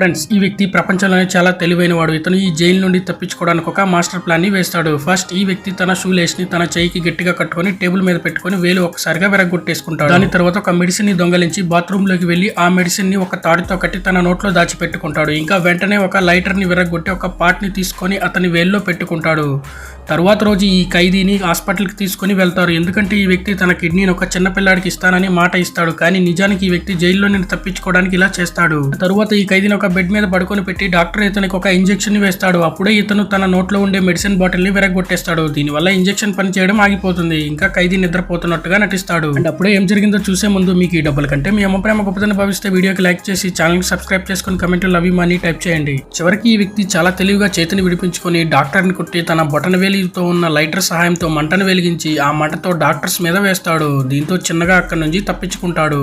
Friends, ఈ వ్యక్తి ప్రపంచంలోనే చాలా తెలివైన వాడు. ఇతను ఈ జైలు నుండి తప్పించుకోవడానికి ఒక మాస్టర్ ప్లాన్ ని వేస్తాడు. ఫస్ట్ ఈ వ్యక్తి తన షూ లేస్ ని తన చేయికి గట్టిగా కట్టుకొని టేబుల్ మీద పెట్టుకొని వేలు ఒక్కసారిగా విరగొట్టేసుకుంటాడు. దాని తర్వాత ఒక మెడిసిన్ ని దొంగలించి బాత్రూమ్ లోకి వెళ్లి ఆ మెడిసిన్ ని ఒక తాడుతో కట్టి తన నోట్లో దాచిపెట్టుకుంటాడు. ఇంకా వెంటనే ఒక లైటర్ ని విరగొట్టి ఒక పాట్ ని తీసుకొని అతని వేల్లో పెట్టుకుంటాడు. తరువాత రోజు ఈ ఖైదీని హాస్పిటల్ కి తీసుకుని వెళ్తారు. ఎందుకంటే ఈ వ్యక్తి తన కిడ్నీని ఒక చిన్న పిల్లాడికి ఇస్తానని మాట ఇస్తాడు. కానీ నిజానికి ఈ వ్యక్తి జైల్లో నుండి తప్పించుకోవడానికి ఇలా చేస్తాడు. తరువాత ఈ ఖైదీని ఒక బెడ్ మీద పడుకొని పెట్టి డాక్టర్ ఇతనికి ఒక ఇంజెక్షన్ ని వేస్తాడు. అప్పుడే ఇతను తన నోట్లో ఉండే మెడిసిన్ బాటిల్ ని విరగొట్టేస్తాడు. దీనివల్ల ఇంజెక్షన్ పని చేయడం ఆగిపోతుంది. ఇంకా ఖైదీ నిద్రపోతున్నట్టుగా నటిస్తాడు. అండ్ అప్పుడే ఏం జరిగిందో చూసే ముందు మీకు ఈ డబ్బుల కంటే మీ అమ్మ ప్రేమ గొప్పదని భావిస్తే వీడియోకి లైక్ చేసి ఛానల్ కి సబ్స్క్రైబ్ చేసుకుని comment love you money type చేయండి. చివరికి ఈ వ్యక్తి చాలా తెలివిగా చేతిని విడిపించుకొని డాక్టర్ ని కొట్టి తన బొటన వేలితో ఉన్న లైటర్ సహాయంతో మంటను వెలిగించి ఆ మంటతో డాక్టర్స్ మీద వేస్తాడు. దీంతో చిన్నగా అక్కడి నుంచి తప్పించుకుంటాడు.